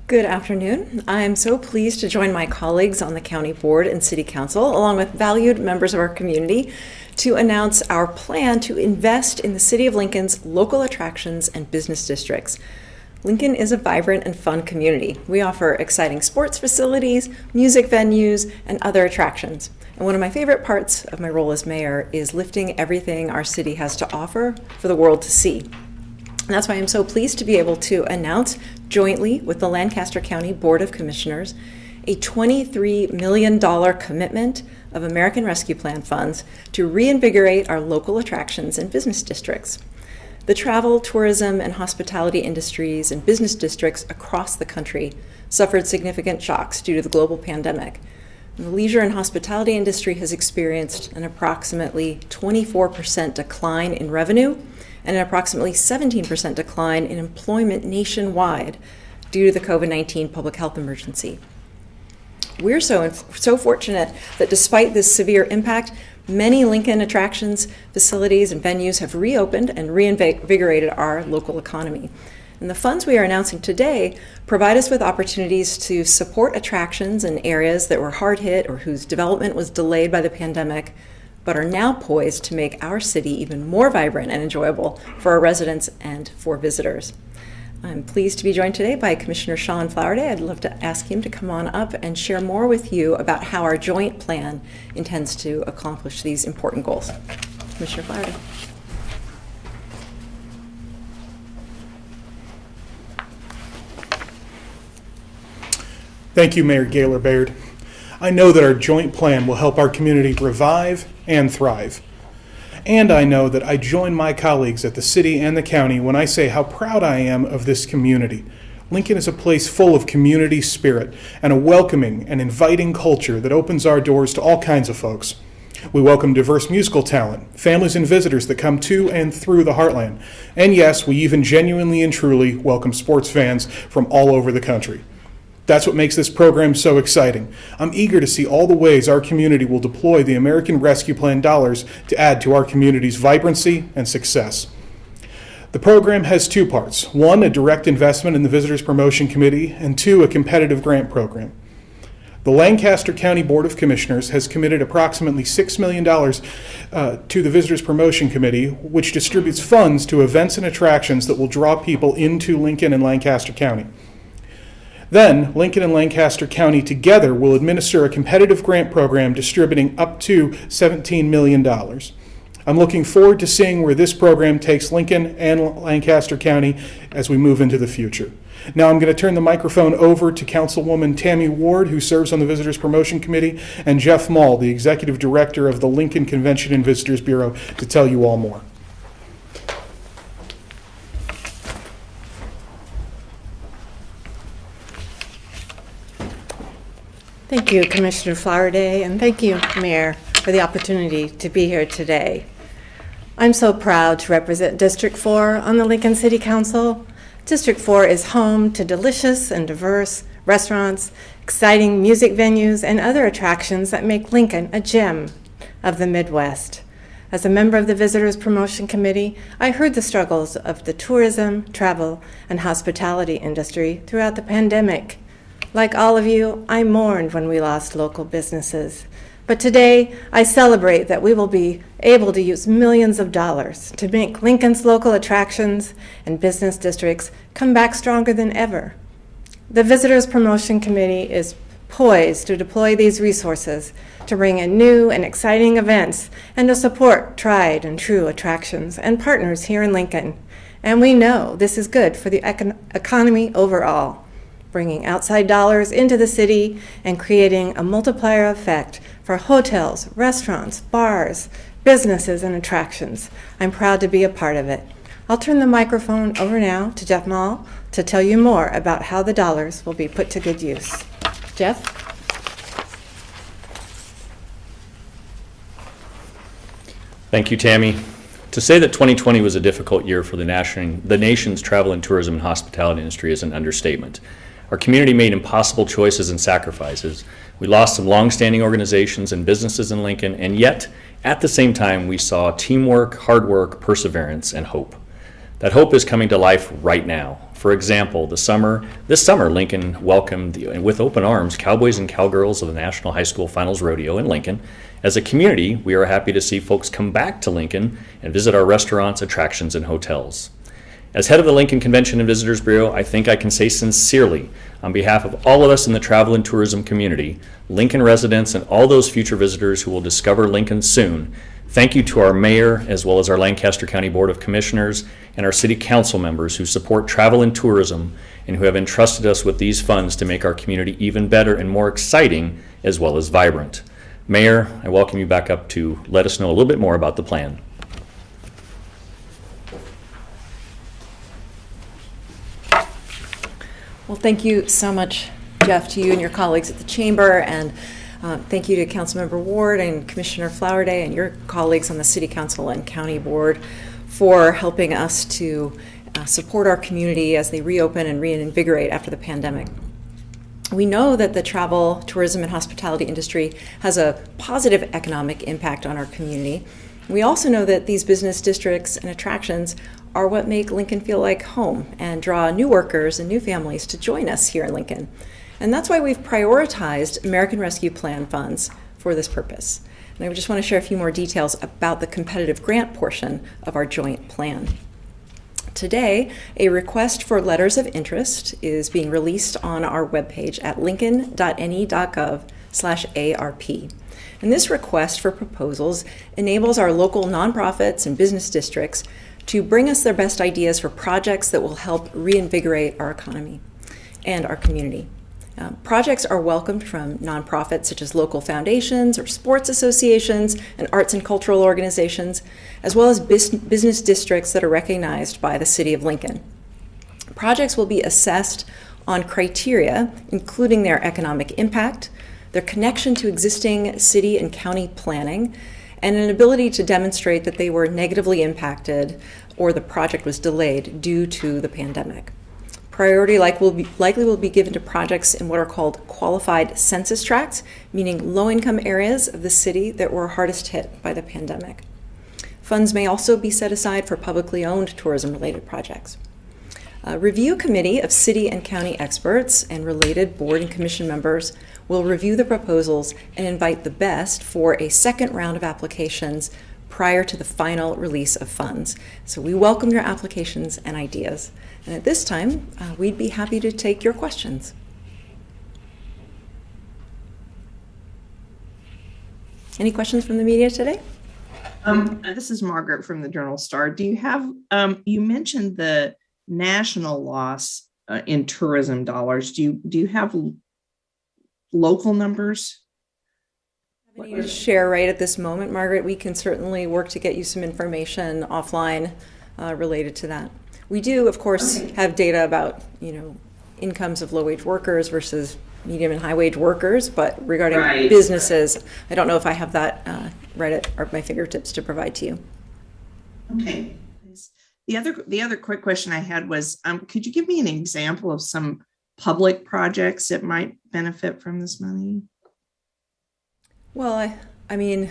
Good afternoon. I'm so pleased to join my colleagues on the County Board and City Council, along with valued members of our community, to announce our plan to invest in the City of Lincoln's local attractions and business districts. Lincoln is a vibrant and fun community. We offer exciting sports facilities, music venues, and other attractions. And one of my favorite parts of my role as mayor is lifting everything our city has to offer for the world to see. And that's why I'm so pleased to be able to announce, jointly with the Lancaster County Board of Commissioners, a $23 million commitment of American Rescue Plan funds to reinvigorate our local attractions and business districts. The travel, tourism, and hospitality industries and business districts across the country suffered significant shocks due to the global pandemic. And the leisure and hospitality industry has experienced an approximately 24% decline in revenue and an approximately 17% decline in employment nationwide due to the COVID-19 public health emergency. We're so fortunate that despite this severe impact, many Lincoln attractions, facilities, and venues have reopened and reinvigorated our local economy. And the funds we are announcing today provide us with opportunities to support attractions in areas that were hard hit or whose development was delayed by the pandemic, but are now poised to make our city even more vibrant and enjoyable for our residents and for visitors. I'm pleased to be joined today by Commissioner Sean Flowerday. I'd love to ask him to come on up and share more with you about how our joint plan intends to accomplish these important goals. Commissioner Flowerday. Thank you, Mayor Gaylor Baird. I know that our joint plan will help our community revive and thrive. And I know that I join my colleagues at the city and the county when I say how proud I am of this community. Lincoln is a place full of community spirit and a welcoming and inviting culture that opens our doors to all kinds of folks. We welcome diverse musical talent, families and visitors that come to and through the heartland. And yes, we even genuinely and truly welcome sports fans from all over the country. That's what makes this program so exciting. I'm eager to see all the ways our community will deploy the American Rescue Plan dollars to add to our community's vibrancy and success. The program has two parts. One, a direct investment in the Visitors Promotion Committee, and two, a competitive grant program. The Lancaster County Board of Commissioners has committed approximately $6 million to the Visitors Promotion Committee, which distributes funds to events and attractions that will draw people into Lincoln and Lancaster County. Then, Lincoln and Lancaster County together will administer a competitive grant program distributing up to $17 million. I'm looking forward to seeing where this program takes Lincoln and Lancaster County as we move into the future. Now I'm going to turn the microphone over to Councilwoman Tammy Ward, who serves on the Visitors Promotion Committee, and Jeff Mall, the Executive Director of the Lincoln Convention and Visitors Bureau, to tell you all more. Thank you, Commissioner Flowerday, and thank you, Mayor, for the opportunity to be here today. I'm so proud to represent District 4 on the Lincoln City Council. District 4 is home to delicious and diverse restaurants, exciting music venues, and other attractions that make Lincoln a gem of the Midwest. As a member of the Visitors Promotion Committee, I heard the struggles of the tourism, travel, and hospitality industry throughout the pandemic. Like all of you, I mourned when we lost local businesses. But today, I celebrate that we will be able to use millions of dollars to make Lincoln's local attractions and business districts come back stronger than ever. The Visitors Promotion Committee is poised to deploy these resources to bring in new and exciting events and to support tried and true attractions and partners here in Lincoln. And we know this is good for the economy overall, bringing outside dollars into the city and creating a multiplier effect for hotels, restaurants, bars, businesses, and attractions. I'm proud to be a part of it. I'll turn the microphone over now to Jeff Mall to tell you more about how the dollars will be put to good use. Jeff? Thank you, Tammy. To say that 2020 was a difficult year for the nation's travel and tourism and hospitality industry is an understatement. Our community made impossible choices and sacrifices. We lost some long-standing organizations and businesses in Lincoln, and yet, at the same time, we saw teamwork, hard work, perseverance, and hope. That hope is coming to life right now. For example, this summer, Lincoln welcomed with open arms cowboys and cowgirls of the National High School Finals Rodeo in Lincoln. As a community, we are happy to see folks come back to Lincoln and visit our restaurants, attractions, and hotels. As head of the Lincoln Convention and Visitors Bureau, I think I can say sincerely, on behalf of all of us in the travel and tourism community, Lincoln residents, and all those future visitors who will discover Lincoln soon, thank you to our mayor, as well as our Lancaster County Board of Commissioners and our city council members who support travel and tourism and who have entrusted us with these funds to make our community even better and more exciting, as well as vibrant. Mayor, I welcome you back up to let us know a little bit more about the plan. Well, thank you so much, Jeff, to you and your colleagues at the Chamber, and thank you to Councilmember Ward and Commissioner Flowerday and your colleagues on the City Council and County Board for helping us to support our community as they reopen and reinvigorate after the pandemic. We know that the travel, tourism, and hospitality industry has a positive economic impact on our community. We also know that these business districts and attractions are what make Lincoln feel like home and draw new workers and new families to join us here in Lincoln. And that's why we've prioritized American Rescue Plan funds for this purpose. And I just want to share a few more details about the competitive grant portion of our joint plan. Today, a request for letters of interest is being released on our webpage at lincoln.ne.gov/ARP. And this request for proposals enables our local nonprofits and business districts to bring us their best ideas for projects that will help reinvigorate our economy and our community. Projects are welcomed from nonprofits such as local foundations or sports associations and arts and cultural organizations, as well as business districts that are recognized by the City of Lincoln. Projects will be assessed on criteria including their economic impact, their connection to existing city and county planning, and an ability to demonstrate that they were negatively impacted or the project was delayed due to the pandemic. Priority likely will be given to projects in what are called qualified census tracts, meaning low-income areas of the city that were hardest hit by the pandemic. Funds may also be set aside for publicly owned tourism-related projects. A review committee of city and county experts and related board and commission members will review the proposals and invite the best for a second round of applications prior to the final release of funds. So we welcome your applications and ideas. And at this time, we'd be happy to take your questions. Any questions from the media today? This is Margaret from the Journal Star. Do you have, you mentioned the national loss in tourism dollars. Do you have local numbers? I need to share right at this moment, Margaret. We can certainly work to get you some information offline related to that. We do, of course, have data about, incomes of low-wage workers versus medium and high-wage workers, but regarding businesses, I don't know if I have that right at my fingertips to provide to you. Okay. The other quick question I had was, could you give me an example of some public projects that might benefit from this money? Well, I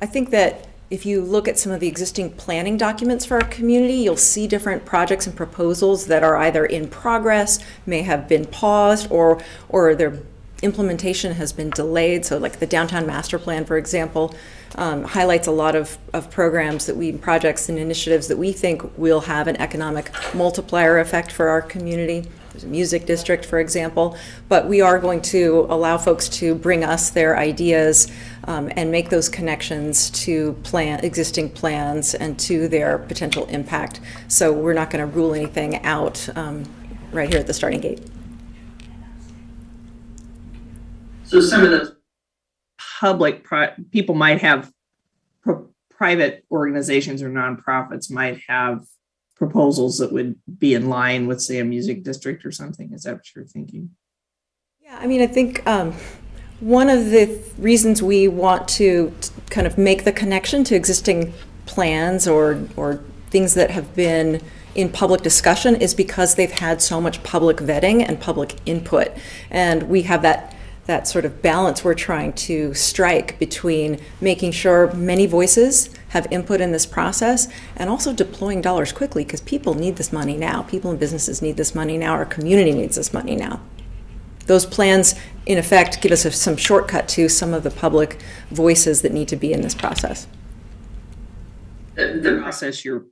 think that if you look at some of the existing planning documents for our community, you'll see different projects and proposals that are either in progress, may have been paused, or their implementation has been delayed. So like the Downtown Master Plan, for example, highlights a lot of programs projects and initiatives that we think will have an economic multiplier effect for our community. There's a music district, for example, but we are going to allow folks to bring us their ideas and make those connections to existing plans and to their potential impact. So we're not going to rule anything out right here at the starting gate. So some of those public people might have private organizations or nonprofits might have proposals that would be in line with, say, a music district or something. Is that what you're thinking? Yeah, I think one of the reasons we want to kind of make the connection to existing plans or things that have been in public discussion is because they've had so much public vetting and public input. And we have that that sort of balance we're trying to strike between making sure many voices have input in this process and also deploying dollars quickly, because people need this money now. People and businesses need this money now. Our community needs this money now. Those plans, in effect, give us some shortcut to some of the public voices that need to be in this process. The process you're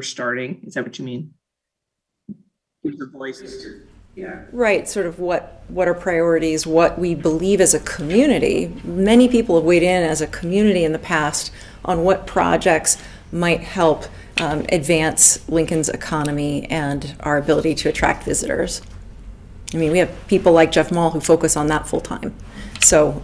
starting, is that what you mean? Give the voices to, yeah. Right, sort of what are priorities, what we believe as a community. Many people have weighed in as a community in the past on what projects might help advance Lincoln's economy and our ability to attract visitors. I mean, we have people like Jeff Mall who focus on that full time. So,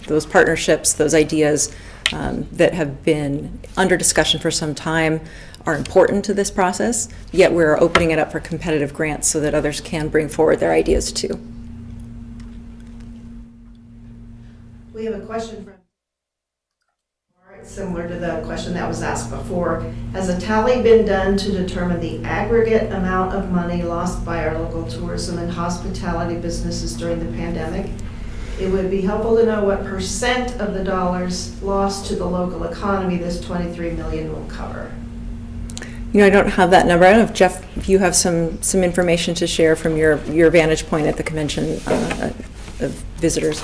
those partnerships, those ideas that have been under discussion for some time are important to this process, yet we're opening it up for competitive grants so that others can bring forward their ideas too. We have a question from, similar to the question that was asked before. Has a tally been done to determine the aggregate amount of money lost by our local tourism and hospitality businesses during the pandemic? It would be helpful to know what % of the dollars lost to the local economy this $23 million will cover. I don't have that number. I don't know if, Jeff, if you have some information to share from your vantage point at the convention of visitors.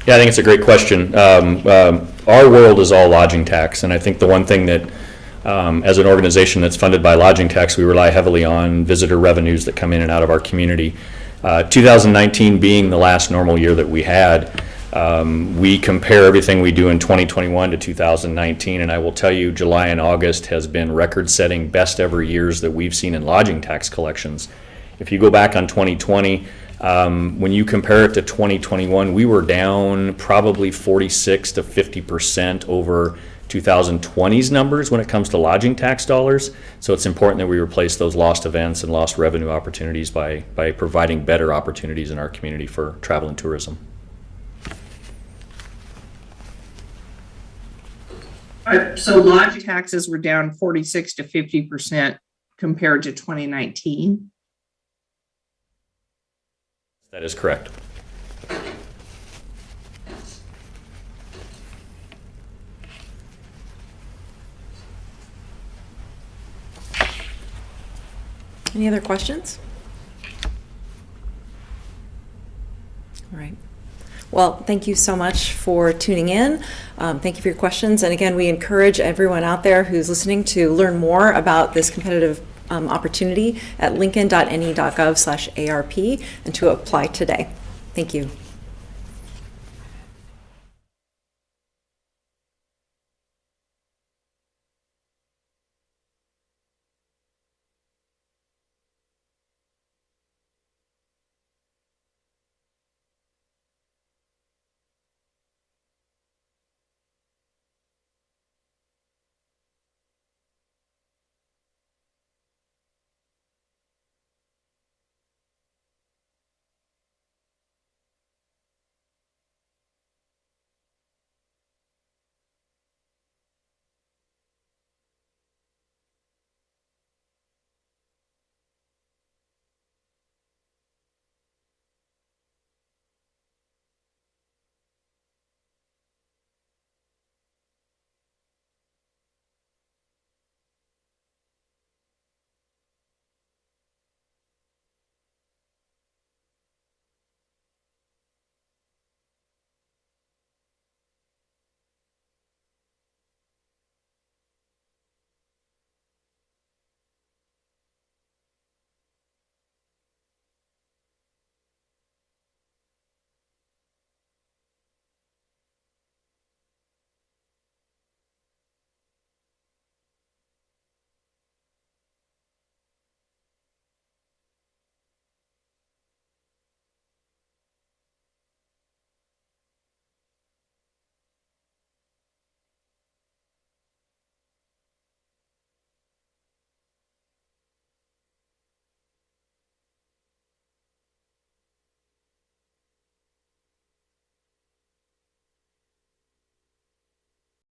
Yeah, I think it's a great question. Our world is all lodging tax, and I think the one thing that, as an organization that's funded by lodging tax, we rely heavily on visitor revenues that come in and out of our community. 2019 being the last normal year that we had, we compare everything we do in 2021 to 2019, and I will tell you July and August has been record-setting, best ever years that we've seen in lodging tax collections. If you go back on 2020, when you compare it to 2021, we were down probably 46 to 50% over 2020's numbers when it comes to lodging tax dollars. So it's important that we replace those lost events and lost revenue opportunities by providing better opportunities in our community for travel and tourism. So lodging taxes were down 46 to 50% compared to 2019. That is correct. Any other questions? All right. Well, thank you so much for tuning in. Thank you for your questions. And again, we encourage everyone out there who's listening to learn more about this competitive opportunity at lincoln.ne.gov/ARP and to apply today. Thank you.